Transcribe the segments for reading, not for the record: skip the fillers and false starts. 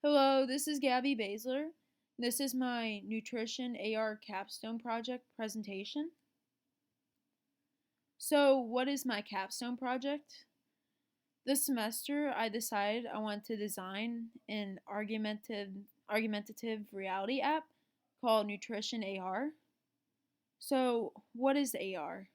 Hello, this is Gabby Baszler. This is my Nutrition AR Capstone project presentation. So, what is my capstone project? This semester, I decided I want to design an argumentative reality app called Nutrition AR. So, what is AR?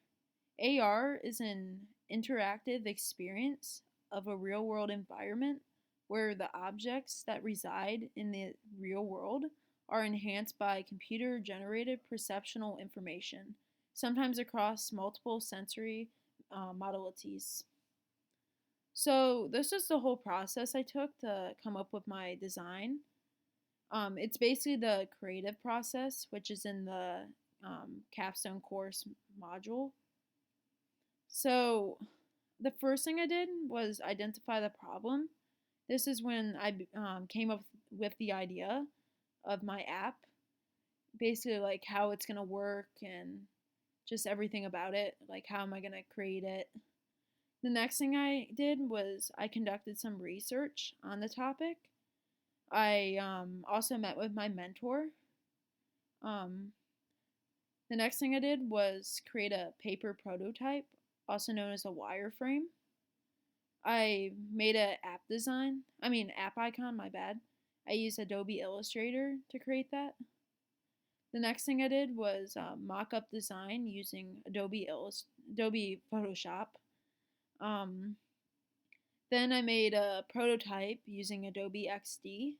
AR is an interactive experience of a real world environment where the objects that reside in the real world are enhanced by computer generated perceptual information, sometimes across multiple sensory modalities. So, this is the whole process I took to come up with my design. It's basically the creative process, which is in the capstone course module. So, the first thing I did was identify the problem. This is when I came up with the idea of my app, basically, like how it's going to work and just everything about it, like how am I going to create it. The next thing I did was I conducted some research on the topic. I also met with my mentor. Um, the next thing I did was create a paper prototype, also known as a wireframe. I made an app icon, my bad. I used Adobe Illustrator to create that. The next thing I did was mock up design using Adobe Photoshop. Um, then I made a prototype using Adobe XD.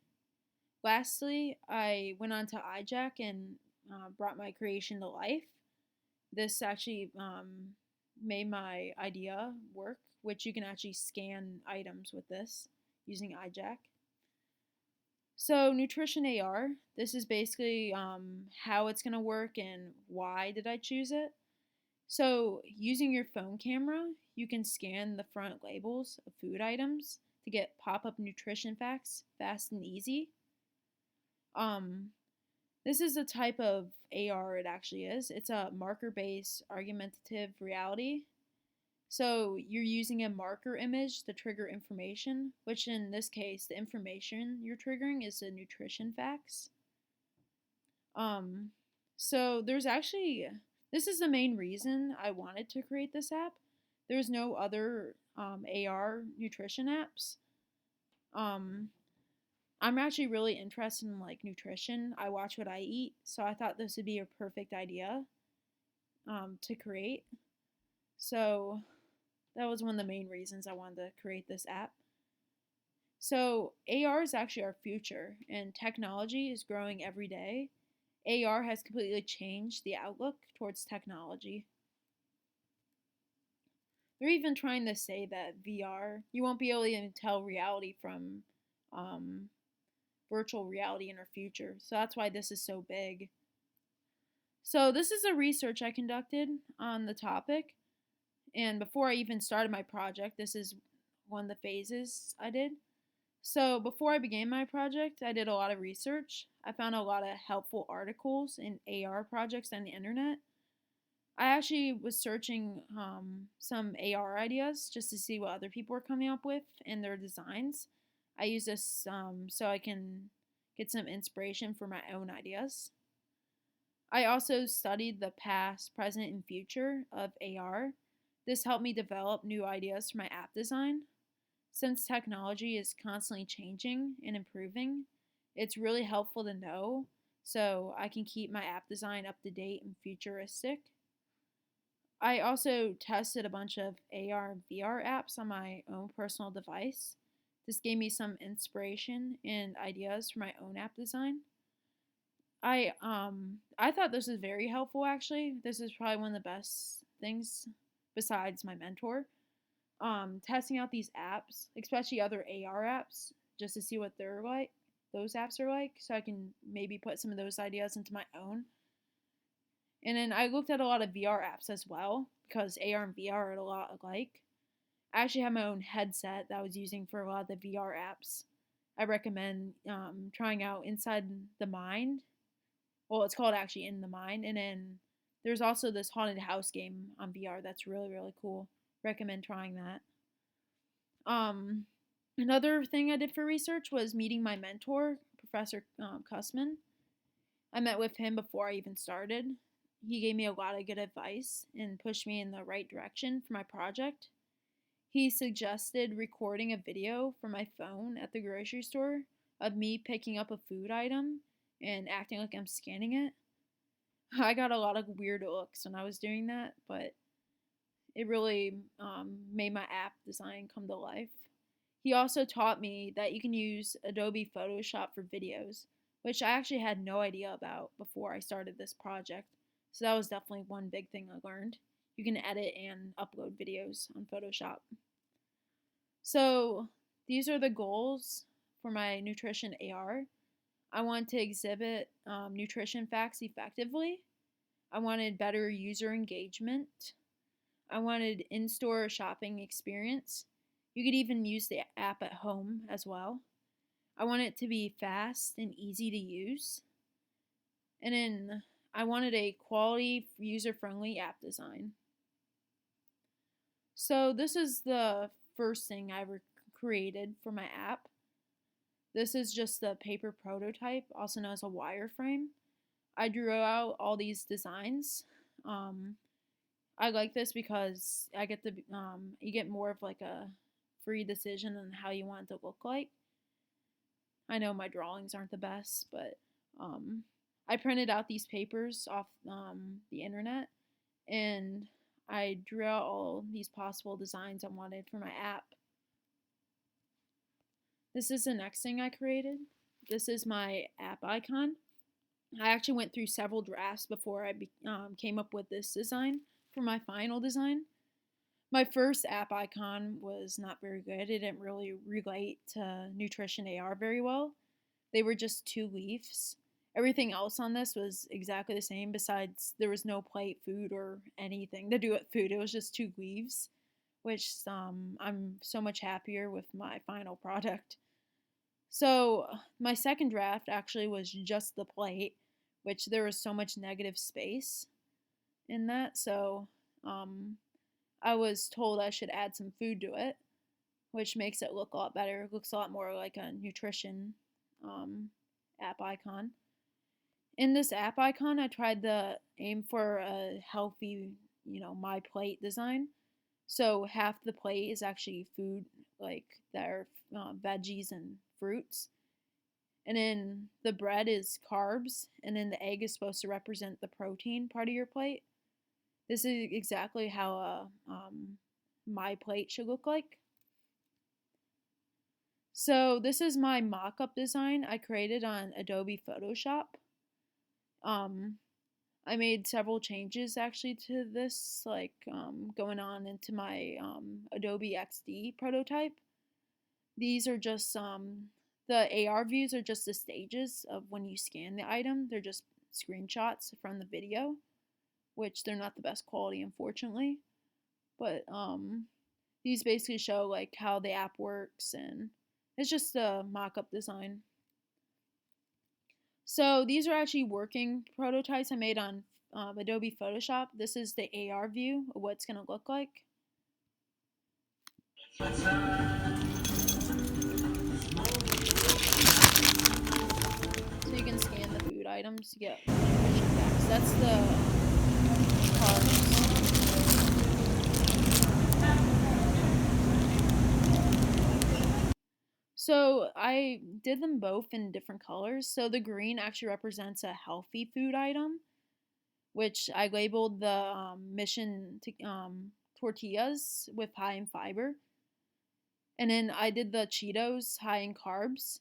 Lastly, I went on to iJack and brought my creation to life. This actually made my idea work, which you can actually scan items with this using iJack. So Nutrition AR, this is basically how it's going to work and why did I choose it. So using your phone camera, you can scan the front labels of food items to get pop-up nutrition facts fast and easy. Um, this is a type of AR it actually is. It's a marker-based argumentative reality. So you're using a marker image to trigger information, which in this case, the information you're triggering is the nutrition facts. Um, so there's actually, this is the main reason I wanted to create this app. There's no other AR nutrition apps. Um, I'm actually really interested in like nutrition. I watch what I eat, so I thought this would be a perfect idea to create. So that was one of the main reasons I wanted to create this app. So AR is actually our future, and technology is growing every day. AR has completely changed the outlook towards technology. They're even trying to say that VR, you won't be able to even tell reality from um, virtual reality in our future. So that's why this is so big. So this is the research I conducted on the topic. And before I even started my project, this is one of the phases I did. So before I began my project, I did a lot of research. I found a lot of helpful articles in AR projects on the internet. I actually was searching some AR ideas just to see what other people were coming up with in their designs. I use this so I can get some inspiration for my own ideas. I also studied the past, present, and future of AR. This helped me develop new ideas for my app design. Since technology is constantly changing and improving, it's really helpful to know so I can keep my app design up to date and futuristic. I also tested a bunch of AR and VR apps on my own personal device. This gave me some inspiration and ideas for my own app design. I thought this was very helpful actually. This is probably one of the best things besides my mentor. Testing out these apps, especially other AR apps, just to see what those apps are like, so I can maybe put some of those ideas into my own. And then I looked at a lot of VR apps as well because AR and VR are a lot alike. I actually have my own headset that I was using for a lot of the VR apps. I recommend trying out Inside the Mind. Well, it's called actually In the Mind. And then there's also this haunted house game on VR that's really, really cool. Recommend trying that. Um, Another thing I did for research was meeting my mentor, Professor Kussman. I met with him before I even started. He gave me a lot of good advice and pushed me in the right direction for my project. He suggested recording a video from my phone at the grocery store of me picking up a food item and acting like I'm scanning it. I got a lot of weird looks when I was doing that, but it really made my app design come to life. He also taught me that you can use Adobe Photoshop for videos, which I actually had no idea about before I started this project. So that was definitely one big thing I learned. You can edit and upload videos on Photoshop. So these are the goals for my nutrition AR. I want to exhibit nutrition facts effectively. I wanted better user engagement. I wanted in-store shopping experience. You could even use the app at home as well. I want it to be fast and easy to use. And then I wanted a quality, user-friendly app design. So this is the first thing I ever created for my app. This is just the paper prototype, also known as a wireframe. I drew out all these designs. I like this because I get you get more of like a free decision on how you want it to look like. I know my drawings aren't the best, but I printed out these papers off the internet and I drew out all these possible designs I wanted for my app. This is the next thing I created. This is my app icon. I actually went through several drafts before I came up with this design for my final design. My first app icon was not very good. It didn't really relate to Nutrition AR very well. They were just two leaves. Everything else on this was exactly the same, besides there was no plate, food, or anything to do with food. It was just two leaves, which I'm so much happier with my final product. So my second draft actually was just the plate, which there was so much negative space in that. So I was told I should add some food to it, which makes it look a lot better. It looks a lot more like a nutrition app icon. In this app icon, I tried to aim for a healthy, my plate design. So half the plate is actually food, like that are veggies and fruits. And then the bread is carbs, and then the egg is supposed to represent the protein part of your plate. This is exactly how my plate should look like. So this is my mock-up design I created on Adobe Photoshop. I made several changes actually to this, like going on into my Adobe XD prototype. These are just the AR views are just the stages of when you scan the item. They're just screenshots from the video, which they're not the best quality, unfortunately. But these basically show like how the app works, and it's just a mock-up design. So these are actually working prototypes I made on Adobe Photoshop. This is the AR view of what it's going to look like. So you can scan the food items to get nutrition facts. That's the carbs. So I did them both in different colors. So the green actually represents a healthy food item, which I labeled the mission to, tortillas with high in fiber. And then I did the Cheetos high in carbs.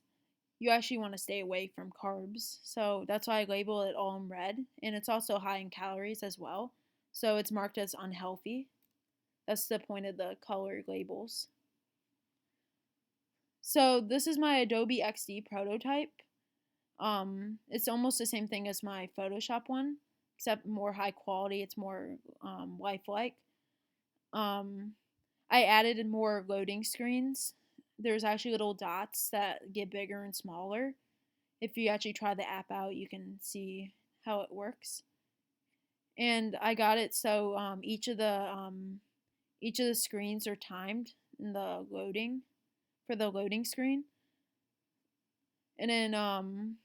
You actually want to stay away from carbs. So that's why I label it all in red. And it's also high in calories as well. So it's marked as unhealthy. That's the point of the color labels. So this is my Adobe XD prototype. It's almost the same thing as my Photoshop one, except more high quality. It's more lifelike. I added more loading screens. There's actually little dots that get bigger and smaller. If you actually try the app out, you can see how it works. And I got it so each of the screens are timed in the loading for the loading screen. And then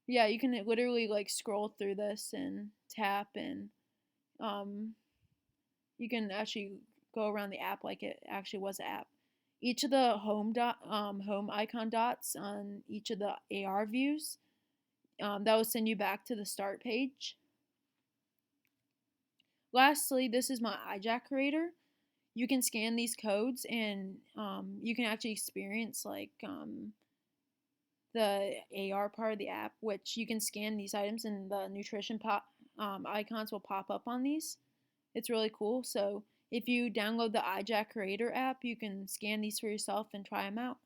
yeah, you can literally like scroll through this and tap, and um you can actually go around the app like it actually was an app. Each of the home icon dots on each of the AR views, that will send you back to the start page. Lastly, this is my iJack creator. You can scan these codes, and you can actually experience like the AR part of the app, which you can scan these items and the nutrition icons will pop up on these. It's really cool. So if you download the iJack Creator app, you can scan these for yourself and try them out.